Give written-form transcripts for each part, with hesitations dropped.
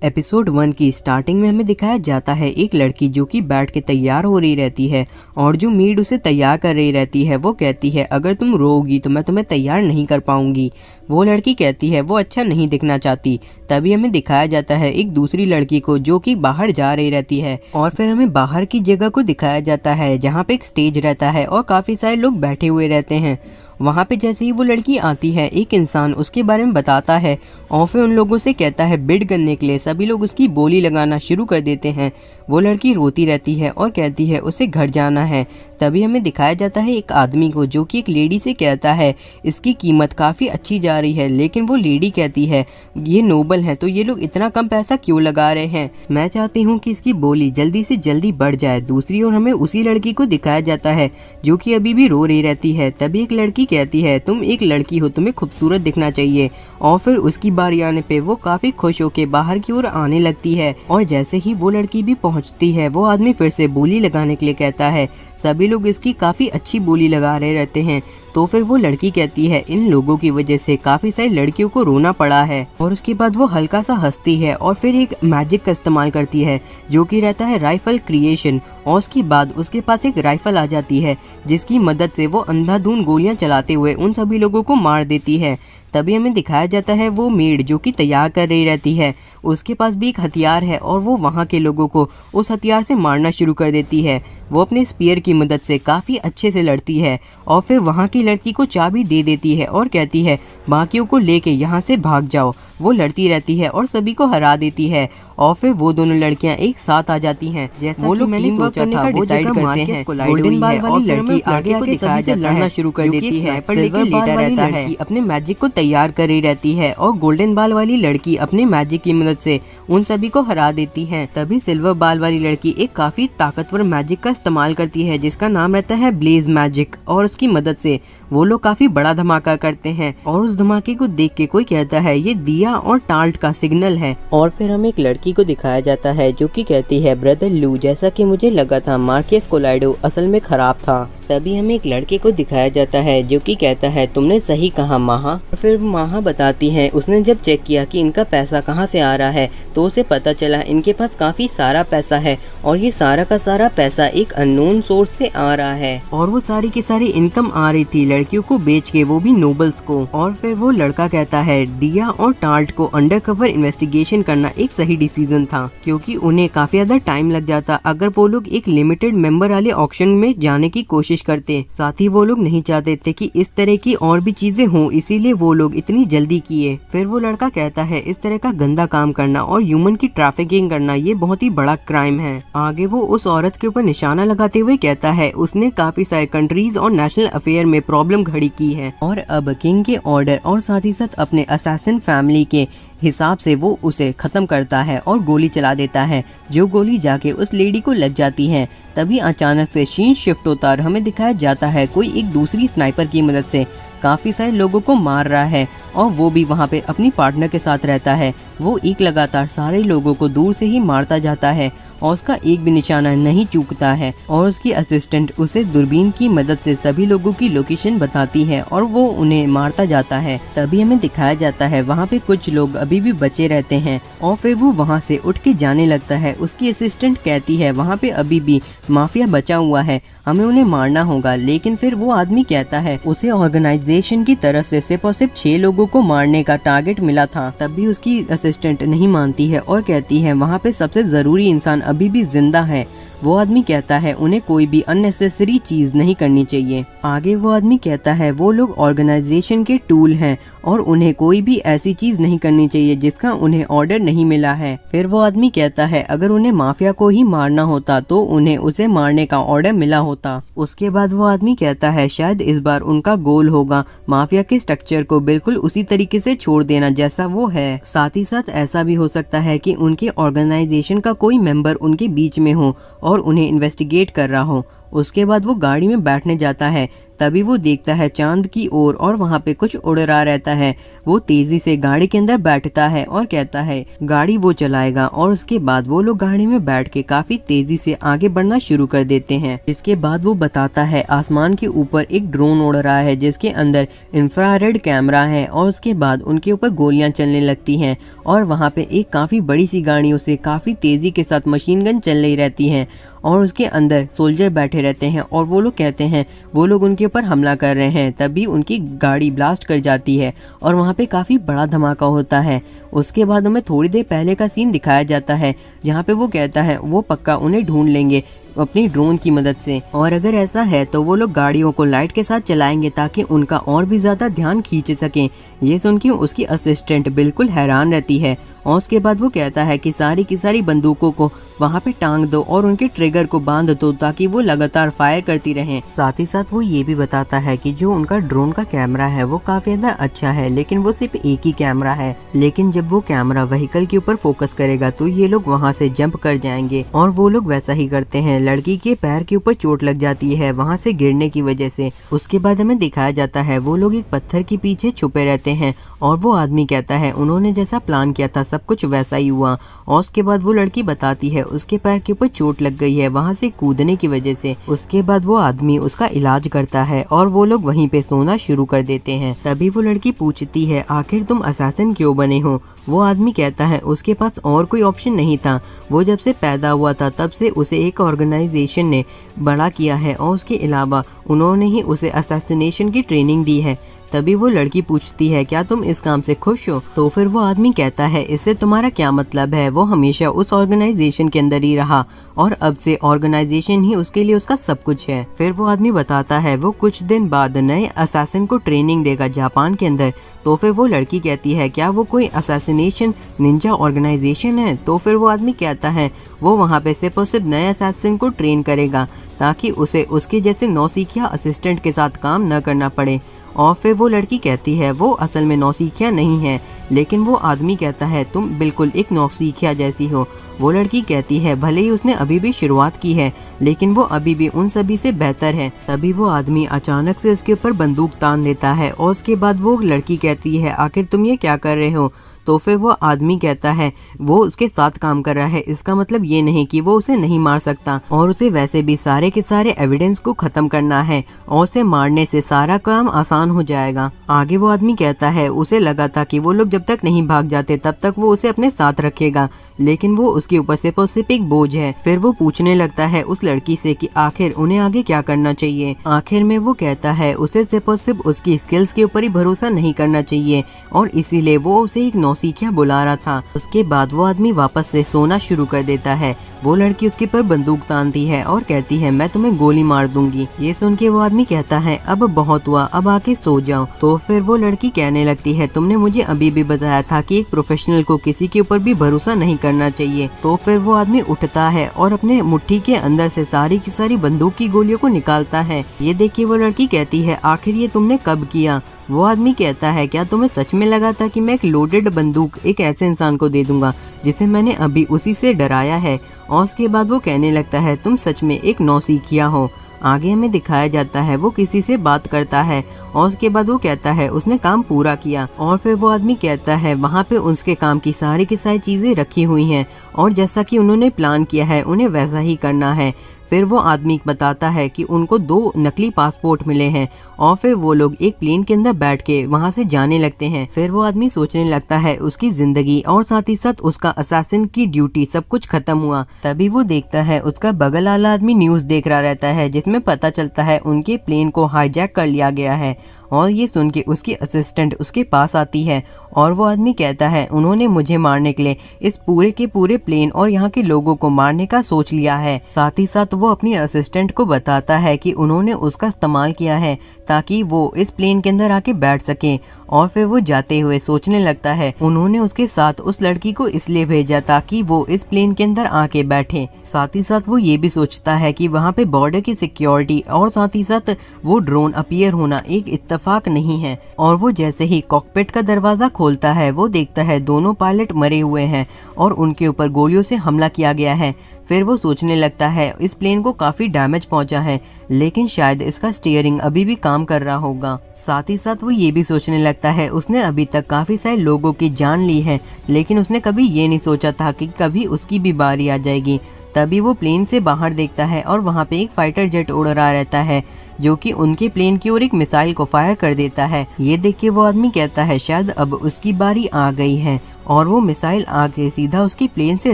Episode 1 की starting में हमें दिखाया जाता है एक लड़की जो कि बैठ के तैयार हो रही रहती है और जो मीड उसे तैयार कर रही रहती है वो कहती है अगर तुम रोओगी तो मैं तुम्हें तैयार नहीं कर पाऊंगी। वो लड़की कहती है वो अच्छा नहीं दिखना चाहती। तभी हमें दिखाया जाता है एक दूसरी लड़की को जो कि बाहर जा रही रहती है और फिर हमें बाहर की जगह को दिखाया जाता है जहाँ पे एक स्टेज रहता है और काफी सारे लोग बैठे हुए रहते हैं। वहाँ पे जैसे ही वो लड़की आती है एक इंसान उसके बारे में बताता है और फिर उन लोगों से कहता है बिड करने के लिए। सभी लोग उसकी बोली लगाना शुरू कर देते हैं। वो लड़की रोती रहती है और कहती है उसे घर जाना है। तभी हमें दिखाया जाता है एक आदमी को जो कि एक लेडी से कहता है इसकी कीमत काफ़ी अच्छी जा रही है, लेकिन वो लेडी कहती है ये नोबल है तो ये लोग इतना कम पैसा क्यों लगा रहे हैं, मैं चाहती हूँ कि इसकी बोली जल्दी से जल्दी बढ़ जाए। दूसरी ओर हमें उसी लड़की को दिखाया जाता है जो कि अभी भी रो रही रहती है। तभी एक लड़की कहती है तुम एक लड़की हो, तुम्हें खूबसूरत दिखना चाहिए। और फिर उसकी बारी आने पे वो काफ़ी खुश होकर बाहर की ओर आने लगती है और जैसे ही वो लड़की भी पहुंचती है वो आदमी फिर से बोली लगाने के लिए कहता है। सभी लोग इसकी काफ़ी अच्छी बोली लगा रहे रहते हैं। तो फिर वो लड़की कहती है इन लोगों की वजह से काफ़ी सारी लड़कियों को रोना पड़ा है। और उसके बाद वो हल्का सा हंसती है और फिर एक मैजिक का इस्तेमाल करती है जो कि रहता है राइफल क्रिएशन। और उसके बाद उसके पास एक राइफल आ जाती है जिसकी मदद से वो अंधाधुंध गोलियां चलाते हुए उन सभी लोगों को मार देती है। तभी हमें दिखाया जाता है वो मेड जो कि तैयार कर रही रहती है उसके पास भी एक हथियार है और वो वहाँ के लोगों को उस हथियार से मारना शुरू कर देती है। वो अपने स्पीयर की मदद से काफ़ी अच्छे से लड़ती है और फिर वहाँ की लड़की को चाबी दे देती है और कहती है बाकियों को लेके यहाँ से भाग जाओ। वो लड़ती रहती है और सभी को हरा देती है और फिर वो दोनों लड़कियां एक साथ आ जाती हैं। जैसा वो लोग मैंने सोचा था वो डिसाइड करते हैं। गोल्डन बाल वाली लड़की आगे आगे सभी से लड़ना शुरू कर देती है। सिल्वर बाल वाली लड़की अपने मैजिक को तैयार कर रही रहती है और गोल्डन बाल वाली लड़की अपने मैजिक की मदद से उन सभी को हरा देती है। तभी सिल्वर बाल वाली लड़की एक काफी ताकतवर मैजिक का इस्तेमाल करती है जिसका नाम रहता है ब्लेज मैजिक और उसकी मदद से वो लोग काफी बड़ा धमाका करते हैं। और उस धमाके को देख के कोई कहता है ये दिया और टाल्ट का सिग्नल है। और फिर हमें एक लड़की को दिखाया जाता है जो कि कहती है ब्रदर लू जैसा कि मुझे लगा था मार्केस कोलाइडो असल में खराब था। तभी हमें एक लड़के को दिखाया जाता है जो कि कहता है तुमने सही कहा माहा। और फिर माहा बताती है उसने जब चेक किया कि इनका पैसा कहाँ से आ रहा है तो उसे पता चला इनके पास काफी सारा पैसा है और ये सारा का सारा पैसा एक अननोन सोर्स से आ रहा है। और वो सारी की सारी इनकम आ रही थी लड़कियों को बेच के, वो भी नोबल्स को। और फिर वो लड़का कहता है दिया और टाल्ट को अंडरकवर इन्वेस्टिगेशन करना एक सही डिसीजन था क्योंकि उन्हें काफी ज्यादा टाइम लग जाता अगर वो लोग एक लिमिटेड मेंबर वाले ऑक्शन में जाने की कोशिश करते। साथ ही वो लोग नहीं चाहते थे कि इस तरह की और भी चीजें हों, इसीलिए वो लोग इतनी जल्दी किए। फिर वो लड़का कहता है इस तरह का गंदा काम करना और ह्यूमन की ट्रैफिकिंग करना ये बहुत ही बड़ा क्राइम है। आगे वो उस औरत के ऊपर निशाना लगाते हुए कहता है उसने काफी सारे कंट्रीज और नेशनल अफेयर में प्रॉब्लम खड़ी की है और अब किंग के ऑर्डर और साथ ही साथ अपने असैसिन फैमिली के हिसाब से वो उसे खत्म करता है और गोली चला देता है जो गोली जाके उस लेडी को लग जाती है। तभी अचानक से सीन शिफ्ट होता और हमें दिखाया जाता है कोई एक दूसरी स्नाइपर की मदद से काफी सारे लोगों को मार रहा है और वो भी वहाँ पे अपनी पार्टनर के साथ रहता है। वो एक लगातार सारे लोगों को दूर से ही मारता जाता है और उसका एक भी निशाना नहीं चूकता है और उसकी असिस्टेंट उसे दूरबीन की मदद से सभी लोगों की लोकेशन बताती है और वो उन्हें मारता जाता है। तभी हमें दिखाया जाता है वहाँ पे कुछ लोग अभी भी बचे रहते हैं और फिर वो वहाँ से उठ के जाने लगता है। उसकी असिस्टेंट कहती है वहाँ पे अभी भी माफिया बचा हुआ है, हमें उन्हें मारना होगा। लेकिन फिर वो आदमी कहता है उसे ऑर्गेनाइजेशन की तरफ से सिर्फ और सिर्फ 6 लोगों को मारने का टारगेट मिला था। तब भी उसकी असिस्टेंट नहीं मानती है और कहती है वहाँ पे सबसे जरूरी इंसान अभी भी जिंदा है। वो आदमी कहता है उन्हें कोई भी अननेसेसरी चीज नहीं करनी चाहिए। आगे वो आदमी कहता है वो लोग ऑर्गेनाइजेशन के टूल हैं और उन्हें कोई भी ऐसी चीज नहीं करनी चाहिए जिसका उन्हें ऑर्डर नहीं मिला है। फिर वो आदमी कहता है अगर उन्हें माफिया को ही मारना होता तो उन्हें उसे मारने का ऑर्डर मिला होता। उसके बाद वो आदमी कहता है शायद इस बार उनका गोल होगा माफिया के स्ट्रक्चर को बिल्कुल उसी तरीके से छोड़ देना जैसा वो है। साथ ही साथ ऐसा भी हो सकता है कि उनके ऑर्गेनाइजेशन का कोई मेंबर उनके बीच में हो और उन्हें इन्वेस्टिगेट कर रहा हो। उसके बाद वो गाड़ी में बैठने जाता है तभी वो देखता है चांद की ओर और वहाँ पे कुछ उड़ रहा रहता है। वो तेजी से गाड़ी के अंदर बैठता है और कहता है गाड़ी वो चलाएगा, और उसके बाद वो लोग गाड़ी में बैठ के काफी तेजी से आगे बढ़ना शुरू कर देते हैं। इसके बाद वो बताता है आसमान के ऊपर एक ड्रोन उड़ रहा है जिसके अंदर इंफ्रारेड कैमरा है, और उसके बाद उनके ऊपर गोलियां चलने लगती हैं और वहाँ पे एक काफी बड़ी सी गाड़ियों से काफी तेजी के साथ मशीन गन चल रही रहती है और उसके अंदर सोल्जर बैठे रहते हैं और वो लोग कहते हैं वो लोग उनके ऊपर हमला कर रहे हैं। तभी उनकी गाड़ी ब्लास्ट कर जाती है और वहाँ पे काफ़ी बड़ा धमाका होता है। उसके बाद हमें थोड़ी देर पहले का सीन दिखाया जाता है जहाँ पे वो कहता है वो पक्का उन्हें ढूंढ लेंगे अपनी ड्रोन की मदद से, और अगर ऐसा है तो वो लोग गाड़ियों को लाइट के साथ चलाएंगे ताकि उनका और भी ज़्यादा ध्यान खींच सकें। ये सुन के उसकी असिस्टेंट बिल्कुल हैरान रहती है और उसके बाद वो कहता है कि सारी की सारी बंदूकों को वहाँ पे टांग दो और उनके ट्रिगर को बांध दो ताकि वो लगातार फायर करती रहें। साथ ही साथ वो ये भी बताता है कि जो उनका ड्रोन का कैमरा है वो काफी ज्यादा अच्छा है, लेकिन वो सिर्फ एक ही कैमरा है, लेकिन जब वो कैमरा व्हीकल के ऊपर फोकस करेगा तो ये लोग वहाँ से जंप कर जाएंगे, और वो लोग वैसा ही करते हैं। लड़की के पैर के ऊपर चोट लग जाती है वहाँ से गिरने की वजह से। उसके बाद हमें दिखाया जाता है वो लोग एक पत्थर के पीछे छुपे रहते हैं और वो आदमी कहता है उन्होंने जैसा प्लान किया था सब कुछ वैसा ही हुआ। और उसके बाद वो लड़की बताती है उसके पैर के ऊपर चोट लग गई है वहाँ से कूदने की वजह से। उसके बाद वो आदमी उसका इलाज करता है और वो लोग वहीं पे सोना शुरू कर देते हैं। तभी वो लड़की पूछती है आखिर तुम असैसिन क्यों बने हो। वो आदमी कहता है उसके पास और कोई ऑप्शन नहीं था, वो जब से पैदा हुआ था तब से उसे एक ऑर्गेनाइजेशन ने बड़ा किया है और उसके अलावा उन्होंने ही उसे असैसिनेशन की ट्रेनिंग दी है। तभी वो लड़की पूछती है क्या तुम इस काम से खुश हो। तो फिर वो आदमी कहता है इससे तुम्हारा क्या मतलब है, वो हमेशा उस ऑर्गेनाइजेशन के अंदर ही रहा और अब से ऑर्गेनाइजेशन ही उसके लिए उसका सब कुछ है। फिर वो आदमी बताता है वो कुछ दिन बाद नए असैसिन को ट्रेनिंग देगा जापान के अंदर। तो फिर वो लड़की कहती है क्या वो कोई असैसिनेशन निंजा ऑर्गेनाइजेशन है। तो फिर वो आदमी कहता है वो वहाँ पे सिर्फ और सिर्फ नए असैसिन को ट्रेन करेगा ताकि उसे उसके जैसे नौसिखिया असिस्टेंट के साथ काम न करना पड़े। और फिर वो लड़की कहती है वो असल में नौसिखिया नहीं है, लेकिन वो आदमी कहता है तुम बिल्कुल एक नौसिखिया जैसी हो। वो लड़की कहती है भले ही उसने अभी भी शुरुआत की है लेकिन वो अभी भी उन सभी से बेहतर है। तभी वो आदमी अचानक से उसके ऊपर बंदूक तान देता है और उसके बाद वो लड़की कहती है आखिर तुम ये क्या कर रहे हो। तो फिर वो आदमी कहता है वो उसके साथ काम कर रहा है, इसका मतलब ये नहीं कि वो उसे नहीं मार सकता और उसे वैसे भी सारे के सारे एविडेंस को खत्म करना है और उसे मारने से सारा काम आसान हो जाएगा। आगे वो आदमी कहता है उसे लगा था कि वो लोग जब तक नहीं भाग जाते तब तक वो उसे अपने साथ रखेगा, लेकिन वो उसके ऊपर सिर्फ और सिर्फ एक बोझ है। फिर वो पूछने लगता है उस लड़की से कि आखिर उन्हें आगे क्या करना चाहिए। आखिर में वो कहता है उसे सिर्फ और सिर्फ उसकी स्किल्स के ऊपर ही भरोसा नहीं करना चाहिए और इसीलिए वो उसे एक नौसिखिया बुला रहा था। उसके बाद वो आदमी वापस से सोना शुरू कर देता है। वो लड़की उसके पर बंदूक तानती है और कहती है मैं तुम्हें गोली मार दूंगी। ये सुन के वो आदमी कहता है अब बहुत हुआ, अब आके सो जाओ। तो फिर वो लड़की कहने लगती है तुमने मुझे अभी भी बताया था कि एक प्रोफेशनल को किसी के ऊपर भी भरोसा नहीं करना चाहिए। तो फिर वो आदमी उठता है और अपने मुट्ठी के अंदर से सारी की सारी बंदूक की गोलियों को निकालता है। ये देख के वो लड़की कहती है आखिर ये तुमने कब किया। वो आदमी कहता है क्या तुम्हें सच में लगा था कि मैं एक लोडेड बंदूक एक ऐसे इंसान को दे दूंगा जिसे मैंने अभी उसी से डराया है। और उसके बाद वो कहने लगता है तुम सच में एक नौसिखिया हो। आगे हमें दिखाया जाता है वो किसी से बात करता है और उसके बाद वो कहता है उसने काम पूरा किया। और फिर वो आदमी कहता है वहाँ पे उसके काम की सारी चीजें रखी हुई हैं और जैसा कि उन्होंने प्लान किया है उन्हें वैसा ही करना है। फिर वो आदमी बताता है कि उनको 2 नकली पासपोर्ट मिले हैं और फिर वो लोग एक प्लेन के अंदर बैठ के वहाँ से जाने लगते हैं। फिर वो आदमी सोचने लगता है उसकी जिंदगी और साथ ही साथ उसका असैसिन की ड्यूटी सब कुछ खत्म हुआ। तभी वो देखता है उसका बगल वाला आदमी न्यूज़ देख रहा रहता है जिसमें पता चलता है उनके प्लेन को हाईजैक कर लिया गया है। और ये सुन के उसकी असिस्टेंट उसके पास आती है और वो आदमी कहता है उन्होंने मुझे मारने के लिए इस पूरे के पूरे प्लेन और यहाँ के लोगों को मारने का सोच लिया है। साथ ही साथ वो अपनी असिस्टेंट को बताता है कि उन्होंने उसका इस्तेमाल किया है ताकि वो इस प्लेन के अंदर आके बैठ सके। और फिर वो जाते हुए सोचने लगता है उन्होंने उसके साथ उस लड़की को इसलिए भेजा ताकि वो इस प्लेन के अंदर आके बैठे। साथ ही साथ वो ये भी सोचता है कि वहाँ पे बॉर्डर की सिक्योरिटी और साथ ही साथ वो ड्रोन अपीयर होना एक इत्तेफाक नहीं है। और वो जैसे ही कॉकपिट का दरवाजा खोलता है वो देखता है दोनों पायलट मरे हुए हैं और उनके ऊपर गोलियों से हमला किया गया है। फिर वो सोचने लगता है इस प्लेन को काफ़ी डैमेज पहुंचा है, लेकिन शायद इसका स्टीयरिंग अभी भी काम कर रहा होगा। साथ ही साथ वो ये भी सोचने लगता है उसने अभी तक काफ़ी सारे लोगों की जान ली है, लेकिन उसने कभी ये नहीं सोचा था कि कभी उसकी भी बारी आ जाएगी। तभी वो प्लेन से बाहर देखता है और वहाँ पे एक फाइटर जेट उड़ रहा रहता है जो कि उनके प्लेन की ओर एक मिसाइल को फायर कर देता है। ये देख के वो आदमी कहता है शायद अब उसकी बारी आ गई है, और वो मिसाइल आके सीधा उसकी प्लेन से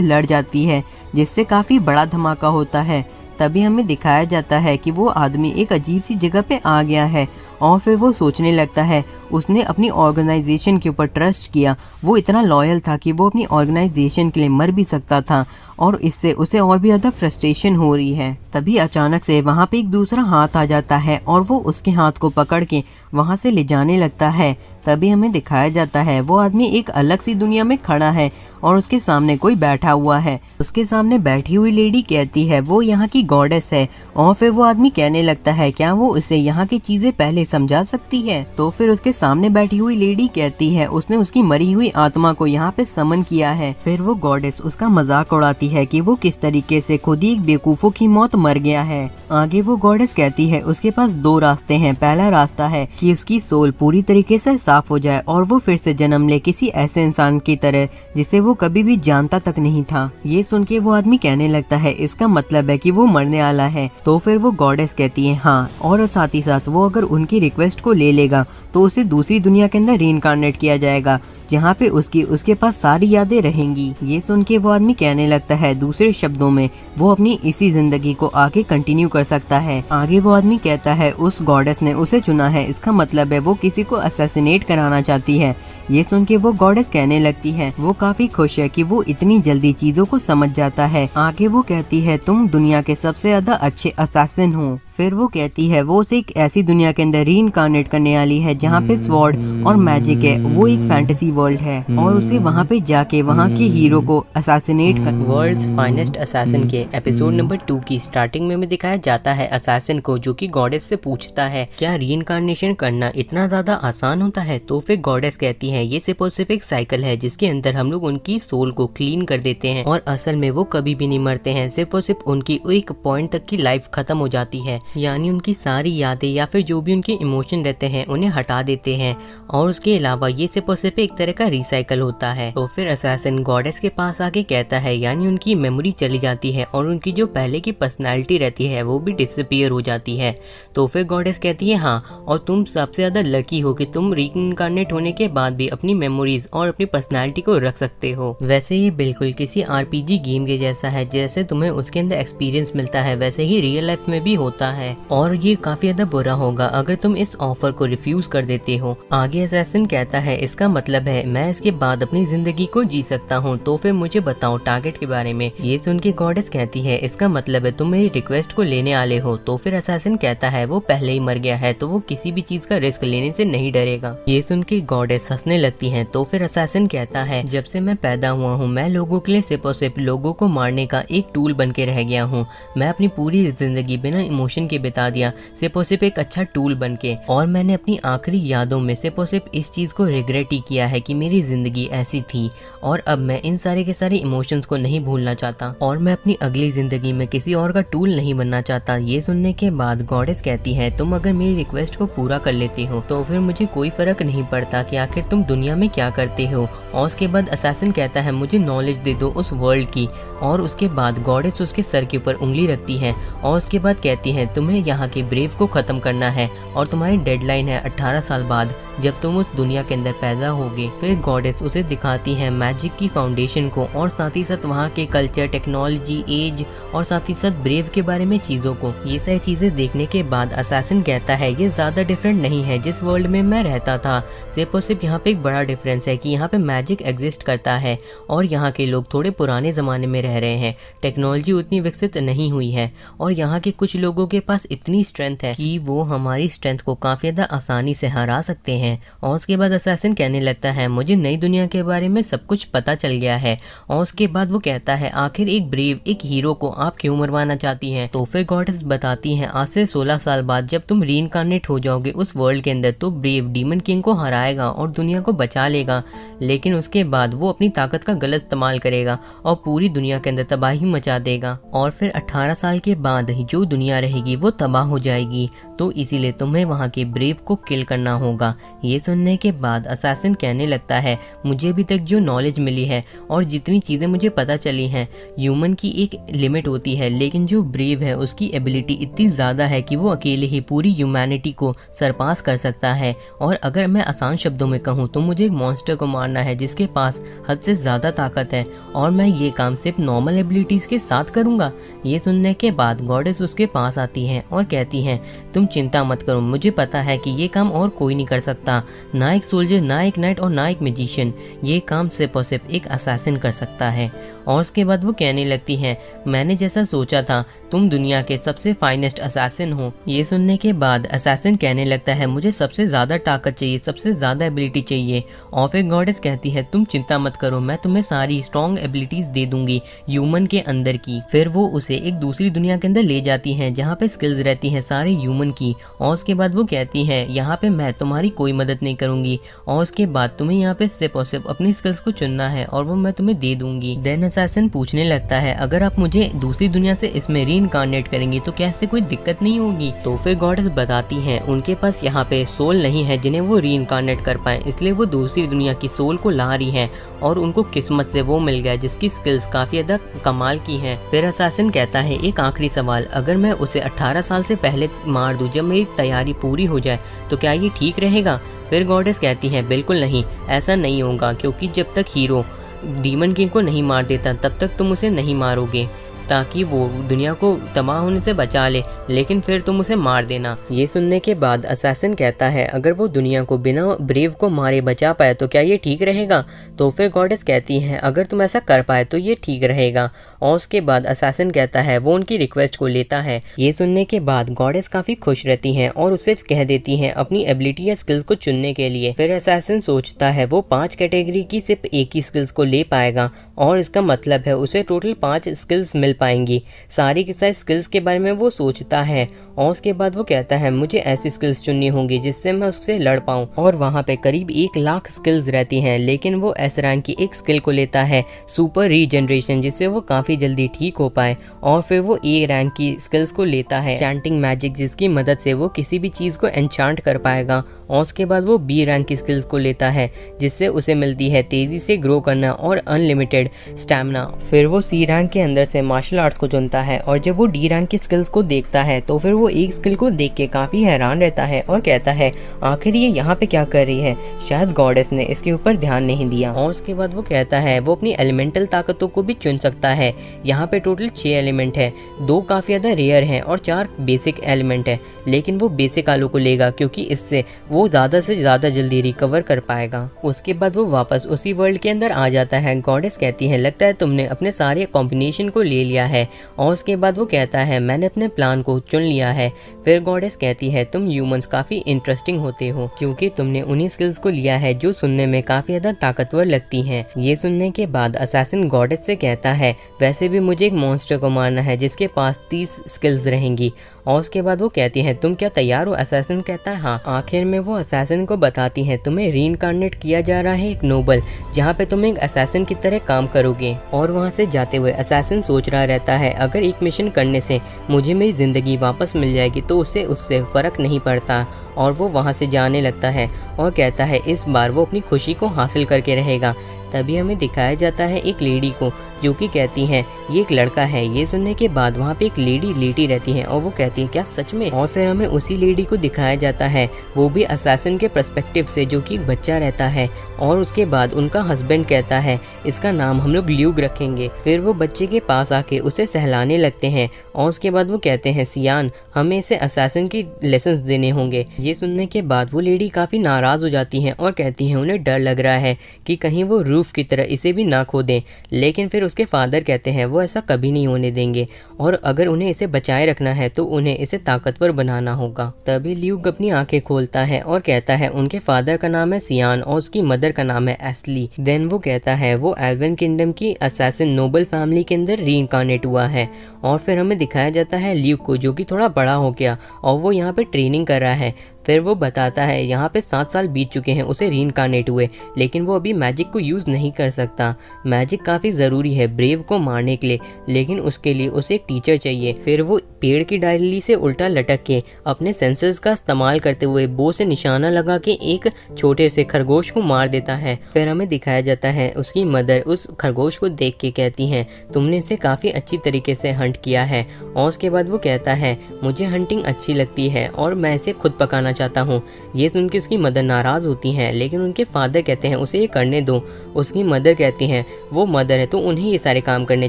लड़ जाती है, जिससे काफ़ी बड़ा धमाका होता है। तभी हमें दिखाया जाता है कि वो आदमी एक अजीब सी जगह पे आ गया है, और फिर वो सोचने लगता है उसने अपनी ऑर्गेनाइजेशन के ऊपर ट्रस्ट किया। वो इतना लॉयल था कि वो अपनी ऑर्गेनाइजेशन के लिए मर भी सकता था, और इससे उसे और भी ज़्यादा फ्रस्ट्रेशन हो रही है। तभी अचानक से वहाँ पे एक दूसरा हाथ आ जाता है और वो उसके हाथ को पकड़ के वहाँ से ले जाने लगता है। तभी हमें दिखाया जाता है वो आदमी एक अलग सी दुनिया में खड़ा है और उसके सामने कोई बैठा हुआ है। उसके सामने बैठी हुई लेडी कहती है वो यहाँ की गॉडेस है, और फिर वो आदमी कहने लगता है क्या वो उसे यहाँ की चीजें पहले समझा सकती है। तो फिर उसके सामने बैठी हुई लेडी कहती है उसने उसकी मरी हुई आत्मा को यहाँ पे समन किया है। फिर वो गॉडेस उसका मजाक उड़ाती है कि वो किस तरीके से खुद ही एक बेवकूफों की मौत मर गया है। आगे वो गॉडेस कहती है उसके पास दो रास्ते हैं। पहला रास्ता है कि उसकी सोल पूरी तरीके से साफ हो जाए और वो फिर से जन्म ले किसी ऐसे इंसान की तरह जिसे वो कभी भी जानता तक नहीं था। ये सुन के वो आदमी कहने लगता है इसका मतलब है कि वो मरने वाला है। तो फिर वो गॉडेस कहती है हाँ, और साथ ही साथ वो अगर उनकी रिक्वेस्ट को ले लेगा तो उसे दूसरी दुनिया के अंदर रीइंकार्नेट किया जाएगा, जहाँ पे उसके पास सारी यादें रहेंगी। ये सुन के वो आदमी कहने लगता है दूसरे शब्दों में वो अपनी इसी जिंदगी को आगे कंटिन्यू कर सकता है। आगे वो आदमी कहता है उस गॉडेस ने उसे चुना है, इसका मतलब है वो किसी को असैसिनेट कराना चाहती है। ये सुन के वो गॉडेस कहने लगती है वो काफी खुश है कि वो इतनी जल्दी चीजों को समझ जाता है। आगे वो कहती है तुम दुनिया के सबसे ज्यादा अच्छे असैसिन हो। फिर वो कहती है वो उसे एक ऐसी दुनिया के अंदर रीइंकार्नेट करने वाली है जहाँ पे स्वॉर्ड और मैजिक है, वो एक फैंटेसी वर्ल्ड है, और उसे वहाँ पे जाके वहाँ के हीरो को असैसिनेट कर। वर्ल्ड्स फाइनेस्ट असैसिन के एपिसोड नंबर 2 की स्टार्टिंग में दिखाया जाता है असैसिन को जो कि गॉडेस से पूछता है क्या रीइंकार्नेशन करना इतना ज्यादा आसान होता है। तो फिर गॉडेस कहती है ये सिर्फ एक साइकिल है जिसके अंदर हम लोग उनकी सोल को क्लीन कर देते हैं, और असल में वो कभी भी नहीं मरते हैं, सिर्फ उनकी एक पॉइंट तक की लाइफ खत्म हो जाती है, यानी उनकी सारी यादें या फिर जो भी उनके इमोशन रहते हैं उन्हें हटा देते हैं, और उसके अलावा ये सिर्फ एक तरह का रिसाइकल होता है। तो फिर असैसिन गॉडेस के पास आके कहता है यानी उनकी मेमोरी चली जाती है और उनकी जो पहले की पर्सनालिटी रहती है वो भी डिसअपीयर हो जाती है। तो फिर गॉडेस कहती है हाँ, और तुम सबसे ज्यादा लकी हो कि तुम रीइंकार्नेट होने के बाद भी अपनी मेमोरीज और अपनी पर्सनालिटी को रख सकते हो। वैसे ये बिल्कुल किसी आरपीजी गेम के जैसा है, जैसे तुम्हें उसके अंदर एक्सपीरियंस मिलता है वैसे ही रियल लाइफ में भी होता है, और ये काफी ज्यादा बुरा होगा अगर तुम इस ऑफर को रिफ्यूज कर देते हो। आगे असैसिन कहता है इसका मतलब है मैं इसके बाद अपनी जिंदगी को जी सकता हूँ, तो फिर मुझे बताओ टारगेट के बारे में। ये सुन के गॉडेस कहती है इसका मतलब है तुम मेरी रिक्वेस्ट को लेने वाले हो। तो फिर असैसिन कहता है वो पहले ही मर गया है तो वो किसी भी चीज का रिस्क लेने से नहीं डरेगा। ये सुन के गॉडेस हंसने लगती है। तो फिर असैसिन कहता है जब से मैं पैदा हुआ हूँ मैं लोगों के लिए सिर्फ लोगों को मारने का एक टूल बन के रह गया हूँ। मैं अपनी पूरी जिंदगी बिना इमोशन के बिता दिया, सिर्फ एक अच्छा टूल बन के, और मैंने अपनी आखिरी यादों में सिर्फ इस चीज को रिग्रेट ही किया है कि मेरी जिंदगी ऐसी थी, और अब मैं इन सारे के सारे इमोशंस को नहीं भूलना चाहता, और मैं अपनी अगली जिंदगी में किसी और का टूल नहीं बनना चाहता। ये सुनने के बाद गॉडेस कहती है तुम अगर मेरी रिक्वेस्ट को पूरा कर लेते हो तो फिर मुझे कोई फर्क नहीं पड़ता कि आखिर तुम दुनिया में क्या करते हो। और उसके बाद असैसिन कहता है मुझे नॉलेज दे दो उस वर्ल्ड की, और उसके बाद गॉडेस उसके सर के ऊपर उंगली रखती है और उसके बाद कहती है तुम्हें यहाँ के ब्रेव को खत्म करना है, और तुम्हारी डेडलाइन है 18 साल बाद जब तुम उस दुनिया के अंदर पैदा होगे। फिर गॉडेस उसे दिखाती है मैजिक की फाउंडेशन को, और साथ ही साथ वहाँ के कल्चर, टेक्नोलॉजी, एज, और साथ ही साथ ब्रेव के बारे में चीजों को। ये सारी चीजें देखने के बाद असैसिन कहता है ये ज्यादा डिफरेंट नहीं है जिस वर्ल्ड में मैं रहता था, सिर्फ यहाँ पे एक बड़ा डिफरेंस है कि यहाँ पे मैजिक एग्जिस्ट करता है और यहाँ के लोग थोड़े पुराने जमाने में रह रहे हैं, टेक्नोलॉजी उतनी विकसित नहीं हुई है, और यहाँ के कुछ लोगों के पास इतनी स्ट्रेंथ है कि वो हमारी स्ट्रेंथ को काफी ज्यादा आसानी से हरा सकते हैं। और उसके बाद असैसिन कहने लगता है मुझे नई दुनिया के बारे में सब कुछ पता चल गया है। और उसके बाद वो कहता है आखिर एक ब्रेव एक हीरो को आप क्यों मरवाना चाहती हैं? तो फिर गॉडेस बताती हैं आज से 16 साल बाद जब तुम रीइंकार्नेट हो जाओगे उस वर्ल्ड के अंदर तो ब्रेव डीमन किंग को हराएगा और दुनिया को बचा लेगा, लेकिन उसके बाद वो अपनी ताकत का गलत इस्तेमाल करेगा और पूरी दुनिया के अंदर तबाही मचा देगा और फिर 18 साल के बाद ही जो दुनिया रहेगी वो तबाह हो जाएगी। तो इसीलिए तुम्हें वहाँ के ब्रेव को किल करना होगा। ये सुनने के बाद असैसिन कहने लगता है मुझे अभी तक जो नॉलेज मिली है और जितनी चीज़ें मुझे पता चली हैं, ह्यूमन की एक लिमिट होती है, लेकिन जो ब्रेव है उसकी एबिलिटी इतनी ज़्यादा है कि वो अकेले ही पूरी ह्यूमैनिटी को सरपास कर सकता है। और अगर मैं आसान शब्दों में कहूँ तो मुझे एक मॉन्स्टर को मारना है जिसके पास हद से ज़्यादा ताकत है और मैं ये काम सिर्फ नॉर्मल एबिलिटीज़ के साथ करूँगा। ये सुनने के बाद गॉडेस उसके पास आती हैं और कहती हैं तुम चिंता मत करो, मुझे पता है कि ये काम और कोई नहीं कर सकता, ना एक सोल्जर, ना एक नाइट और ना एक मैजिशियन। ये काम सिर्फ और सिर्फ एक असैसिन कर सकता है। और उसके बाद वो कहने लगती हैं मैंने जैसा सोचा था तुम दुनिया के सबसे फाइनेस्ट असैसिन हो। ये सुनने के बाद असैसिन कहने लगता है मुझे सबसे ज़्यादा ताकत चाहिए, सबसे ज़्यादा एबिलिटी चाहिए। और फिर गॉडेस कहती है तुम चिंता मत करो, मैं तुम्हें सारी स्ट्रॉन्ग एबिलिटीज़ दे दूंगी ह्यूमन के अंदर की। फिर वो उसे एक दूसरी दुनिया के अंदर ले जाती हैं जहाँ पे स्किल्स रहती हैं सारे ह्यूमन की। और उसके बाद वो कहती हैं यहाँ पे मैं तुम्हारी कोई मदद नहीं करूँगी और उसके बाद तुम्हें यहाँ पे सिर्फ और सिर्फ अपनी स्किल्स को चुनना है और वो मैं तुम्हें दे दूंगी। देन असैसिन पूछने लगता है अगर आप मुझे दूसरी दुनिया से इसमें रीइंकार्नेट करेंगी तो क्या इससे कोई दिक्कत नहीं होगी? तो फिर गॉडेस बताती हैं उनके पास यहाँ पे सोल नहीं है जिन्हें वो रीइंकार्नेट कर पाए, इसलिए वो दूसरी दुनिया की सोल को ला रही हैं और उनको किस्मत से वो मिल गया जिसकी स्किल्स काफी ज्यादा कमाल की हैं। फिर असैसिन कहता है एक आखिरी सवाल, अगर मैं उसे 18 साल से पहले मार दूं जब मेरी तैयारी पूरी हो जाए तो क्या ये ठीक रहेगा? फिर गॉडेस कहती हैं बिल्कुल नहीं, ऐसा नहीं होगा, क्योंकि जब तक हीरो डीमन किंग को नहीं मार देता तब तक तुम उसे नहीं मारोगे ताकि वो दुनिया को तबाह होने से बचा ले, लेकिन फिर तुम उसे मार देना। ये सुनने के बाद असैसिन कहता है अगर वो दुनिया को बिना ब्रेव को मारे बचा पाए तो क्या ये ठीक रहेगा? तो फिर गॉडेस कहती हैं अगर तुम ऐसा कर पाए तो ये ठीक रहेगा। और उसके बाद असैसिन कहता है वो उनकी रिक्वेस्ट को लेता है। ये सुनने के बाद गॉडेस काफ़ी खुश रहती हैं और उसे कह देती हैं अपनी एबिलिटी या स्किल्स को चुनने के लिए। फिर असैसिन सोचता है वो 5 कैटेगरी की सिर्फ एक ही स्किल्स को ले पाएगा और इसका मतलब है उसे टोटल 5 स्किल्स मिल पाएंगी। सारी की सारी स्किल्स के बारे में वो सोचता है और उसके बाद वो कहता है मुझे ऐसी स्किल्स चुननी होंगी जिससे मैं उससे लड़ पाऊँ। और वहाँ पे करीब 1 लाख स्किल्स रहती हैं, लेकिन वो एस रैंक की एक स्किल को लेता है सुपर रीजनरेशन, जिससे वो काफ़ी जल्दी ठीक हो पाए। और फिर वो ए रैंक की स्किल्स को लेता है एन्चेंटिंग मैजिक, जिसकी मदद से वो किसी भी चीज़ को एन्चांट कर पाएगा। और उसके बाद वो बी रैंक की स्किल्स को लेता है जिससे उसे मिलती है तेज़ी से ग्रो करना और अनलिमिटेड स्टैमिना। फिर वो सी रैंक के अंदर से मार्शल आर्ट्स को चुनता है और जब वो डी रैंक की स्किल्स को देखता है तो फिर वो एक स्किल को देख के काफ़ी हैरान रहता है और कहता है आखिर ये यहाँ पे क्या कर रही है, शायद गॉडेस ने इसके ऊपर ध्यान नहीं दिया। और उसके बाद वो कहता है वो अपनी एलिमेंटल ताकतों को भी चुन सकता है। यहाँ पे टोटल 6 एलिमेंट है, 2 काफ़ी ज़्यादा रेयर हैं और 4 बेसिक एलिमेंट है, लेकिन वो बेसिक आलू को लेगा क्योंकि इससे वो ज़्यादा से ज़्यादा जल्दी रिकवर कर पाएगा। उसके बाद वो वापस उसी वर्ल्ड के अंदर आ जाता है। गॉडेस कहती है लगता है तुमने अपने सारे कॉम्बिनेशन को ले लिया है। और उसके बाद वो कहता है मैंने अपने प्लान को चुन लिया है। फिर गॉडेस कहती है तुम ह्यूमंस काफ़ी इंटरेस्टिंग होते हो क्योंकि तुमने उन्हीं स्किल्स को लिया है जो सुनने में काफ़ी ज़्यादा ताकतवर लगती हैं। ये सुनने के बाद असैसिन गॉडेस से कहता है वैसे भी मुझे एक मॉन्स्टर को मारना है जिसके पास 30 स्किल्स रहेंगी। और उसके बाद वो कहती हैं तुम क्या तैयार हो? असैसिन कहता है हाँ। आखिर में वो असैसिन को बताती हैं तुम्हें रीइंकार्नेट किया जा रहा है एक नोबल, जहाँ पे तुम एक असैसिन की तरह काम करोगे। और वहाँ से जाते हुए असैसिन सोच रहा रहता है अगर एक मिशन करने से मुझे मेरी ज़िंदगी वापस मिल जाएगी तो उससे फ़र्क नहीं पड़ता। और वो वहाँ से जाने लगता है और कहता है इस बार वो अपनी खुशी को हासिल करके रहेगा। तभी हमें दिखाया जाता है एक लेडी को जो कि कहती हैं ये एक लड़का है। ये सुनने के बाद वहाँ पे एक लेडी लेटी रहती है और वो कहती है क्या सच में? और फिर हमें उसी लेडी को दिखाया जाता है, वो भी असैसिन के पर्सपेक्टिव से, जो कि एक बच्चा रहता है। और उसके बाद उनका हस्बैंड कहता है इसका नाम हम लोग ल्यूग रखेंगे। फिर वो बच्चे के पास आके उसे सहलाने लगते हैं और उसके बाद वो कहते हैं सियान हमें इसे असैसिन की लेसन्स देने होंगे। ये सुनने के बाद वो लेडी काफ़ी नाराज़ हो जाती हैं और कहती हैं उन्हें डर लग रहा है कि कहीं वो रूफ की तरह इसे भी ना खो दें। लेकिन फिर फिर उसके फादर कहते हैं वो ऐसा कभी नहीं होने देंगे और अगर उन्हें इसे बचाए रखना है तो उन्हें इसे ताकतवर बनाना होगा। तभी ल्यूक अपनी आंखें खोलता है और कहता है उनके फादर का नाम है सियान और उसकी मदर का नाम है एस्ली। देन वो कहता है वो एल्वन किंगडम की असैसिन नोबल फैमिली के अंदर रीइंकार्नेट हुआ है। और फिर हमें दिखाया जाता है ल्यूक को जो कि थोड़ा बड़ा हो गया और वो यहाँ पे ट्रेनिंग कर रहा है। फिर वो बताता है यहाँ पे 7 साल बीत चुके हैं उसे रीइंकार्नेट हुए, लेकिन वो अभी मैजिक को यूज़ नहीं कर सकता। मैजिक काफ़ी ज़रूरी है ब्रेव को मारने के लिए, लेकिन उसके लिए उसे एक टीचर चाहिए। फिर वो पेड़ की डाली से उल्टा लटक के अपने सेंसेस का इस्तेमाल करते हुए बो से निशाना लगा के एक छोटे से खरगोश को मार देता है। फिर हमें दिखाया जाता है उसकी मदर उस खरगोश को देख के कहती हैं तुमने इसे काफ़ी अच्छी तरीके से हंट किया है। और उसके बाद वो कहता है मुझे हंटिंग अच्छी लगती है और मैं इसे खुद पकाना चाहता हूँ। ये सुन के उसकी मदर नाराज़ होती हैं, लेकिन उनके फादर कहते हैं उसे ये करने दो। उसकी मदर कहती हैं वो मदर है तो उन्हें ये सारे काम करने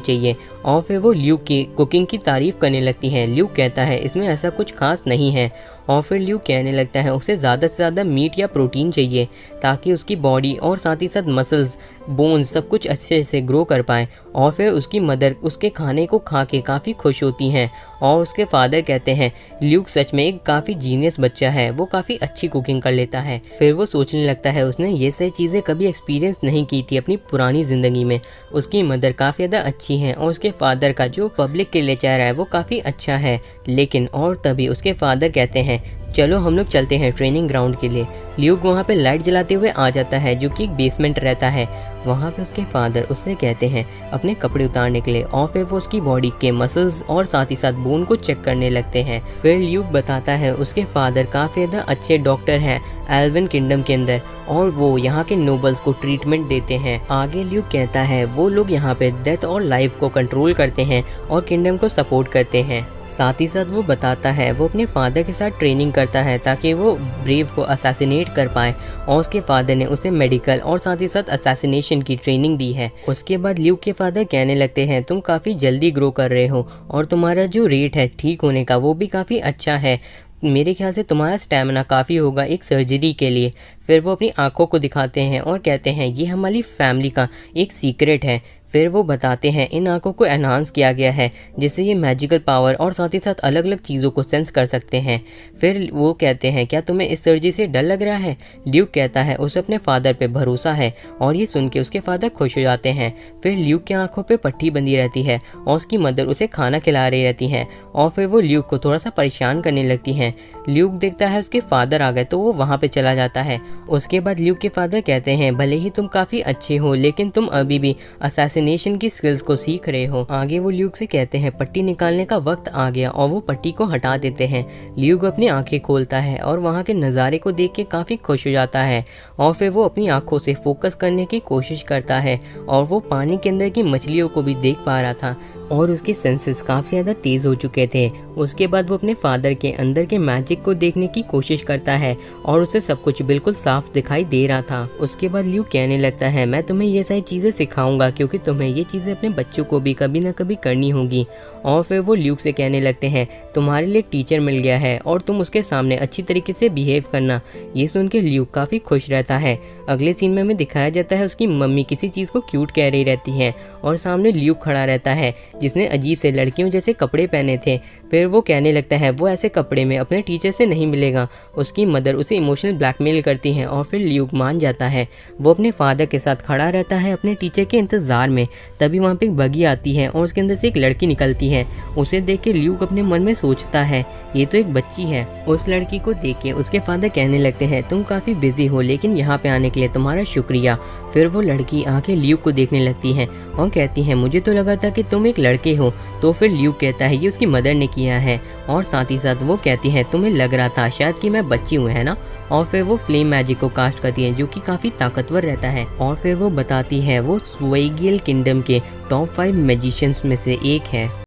चाहिए। और फिर वो ल्यूक की कुकिंग की तारीफ़ करने लगती हैं। ल्यूक कहता है इसमें ऐसा कुछ खास नहीं है। और फिर ल्यूक कहने लगता है उसे ज़्यादा से ज़्यादा मीट या प्रोटीन चाहिए ताकि उसकी बॉडी और साथ ही साथ मसल्स बोन्स सब कुछ अच्छे से ग्रो कर पाए। और फिर उसकी मदर उसके खाने को खा के काफ़ी खुश होती हैं। और उसके फादर कहते हैं ल्यूक सच में एक काफ़ी जीनियस बच्चा है, वो काफ़ी अच्छी कुकिंग कर लेता है। फिर वो सोचने लगता है उसने ये सही चीज़ें कभी एक्सपीरियंस नहीं की थी अपनी पुरानी ज़िंदगी में। उसकी मदर काफ़ी ज़्यादा अच्छी हैं और उसके फादर का जो पब्लिक के लिए चेहरा है वो काफ़ी अच्छा है। लेकिन और तभी उसके फादर कहते हैं चलो हम लोग चलते हैं ट्रेनिंग ग्राउंड के लिए। ल्यूक वहाँ पे लाइट जलाते हुए आ जाता है जो कि एक बेसमेंट रहता है। वहाँ पे उसके फादर उससे कहते हैं अपने कपड़े उतारने के लिए और फिर वो उसकी बॉडी के मसल्स और साथ ही साथ बोन को चेक करने लगते हैं। फिर ल्यूक बताता है उसके फादर काफ़ी ज़्यादा अच्छे डॉक्टर हैं एल्वन किंगडम के अंदर और वो यहाँ के नोबल्स को ट्रीटमेंट देते हैं। आगे ल्यूक कहता है वो लोग यहाँ पे डेथ और लाइफ को कंट्रोल करते हैं और किंगडम को सपोर्ट करते हैं। साथ ही साथ वो बताता है वो अपने फादर के साथ ट्रेनिंग करता है ताकि वो ब्रेव को असैसिनेट कर पाए और उसके फादर ने उसे मेडिकल और साथ ही साथ असैसिनेशन की ट्रेनिंग दी है। उसके बाद ल्यूक के फादर कहने लगते हैं तुम काफ़ी जल्दी ग्रो कर रहे हो और तुम्हारा जो रेट है ठीक होने का वो भी काफ़ी अच्छा है। मेरे ख्याल से तुम्हारा स्टैमिना काफ़ी होगा एक सर्जरी के लिए। फिर वो अपनी आंखों को दिखाते हैं और कहते हैं ये हमारी फैमिली का एक सीक्रेट है। फिर वो बताते हैं इन आंखों को एनहांस किया गया है जिससे ये मैजिकल पावर और साथ ही साथ अलग अलग चीज़ों को सेंस कर सकते हैं। फिर वो कहते हैं क्या तुम्हें इस सर्जरी से डर लग रहा है? ल्यूक कहता है उसे अपने फादर पे भरोसा है और ये सुन के उसके फादर खुश हो जाते हैं। फिर ल्यूक की आंखों पे पट्टी बंधी रहती है और उसकी मदर उसे खाना खिला रही रहती हैं और फिर वो ल्यूक को थोड़ा सा परेशान करने लगती हैं। ल्यूक देखता है उसके फादर आ गए तो वो वहाँ पे चला जाता है। उसके बाद ल्यूक के फादर कहते हैं भले ही तुम काफ़ी अच्छे हो लेकिन तुम अभी भी असैसिनेशन की स्किल्स को सीख रहे हो। आगे वो ल्यूक से कहते हैं पट्टी निकालने का वक्त आ गया और वो पट्टी को हटा देते हैं। ल्यूक अपनी आंखें खोलता है और वहाँ के नज़ारे को देख के काफ़ी खुश हो जाता है और फिर वो अपनी आंखों से फोकस करने की कोशिश करता है और वो पानी के अंदर की मछलियों को भी देख पा रहा था और उसके सेंसेस काफ़ी ज़्यादा तेज़ हो चुके थे। उसके बाद वो अपने फादर के अंदर के मैजिक को देखने की कोशिश करता है और उसे सब कुछ बिल्कुल साफ दिखाई दे रहा था। उसके बाद ल्यूक कहने लगता है मैं तुम्हें ये सारी चीज़ें सिखाऊंगा क्योंकि तुम्हें ये चीज़ें अपने बच्चों को भी कभी ना कभी करनी होगी। और फिर वो ल्यूक से कहने लगते हैं तुम्हारे लिए टीचर मिल गया है और तुम उसके सामने अच्छी तरीके से बिहेव करना। ये सुन के ल्यूक काफ़ी खुश रहता है। अगले सीन में हमें दिखाया जाता है उसकी मम्मी किसी चीज़ को क्यूट कह रही रहती है और सामने ल्यूक खड़ा रहता है जिसने अजीब से लड़कियों जैसे कपड़े पहने थे। फिर वो कहने लगता है वो ऐसे कपड़े में अपने टीचर से नहीं मिलेगा। उसकी मदर उसे इमोशनल ब्लैकमेल करती हैं और फिर ल्यूक मान जाता है। वो अपने फादर के साथ खड़ा रहता है अपने टीचर के इंतज़ार में। तभी वहाँ पे एक बगी आती है और उसके अंदर से एक लड़की निकलती है। उसे देख के ल्यूक अपने मन में सोचता है ये तो एक बच्ची है। उस लड़की को देख के उसके फादर कहने लगते हैं तुम काफ़ी बिजी हो लेकिन यहाँ पे आने के लिए तुम्हारा शुक्रिया। फिर वो लड़की आके ल्यूक को देखने लगती है और कहती है मुझे तो लगा था कि तुम एक लड़के हो। तो फिर ल्यूक कहता है ये उसकी मदर ने किया है और साथ ही साथ वो कहती है तुम्हें लग रहा था शायद कि मैं बच्ची हूँ है ना। और फिर वो फ्लेम मैजिक को कास्ट करती है जो कि काफ़ी ताकतवर रहता है और फिर वो बताती है वो स्वेगियल किंगडम के टॉप 5 मैजिशियंस में से एक है।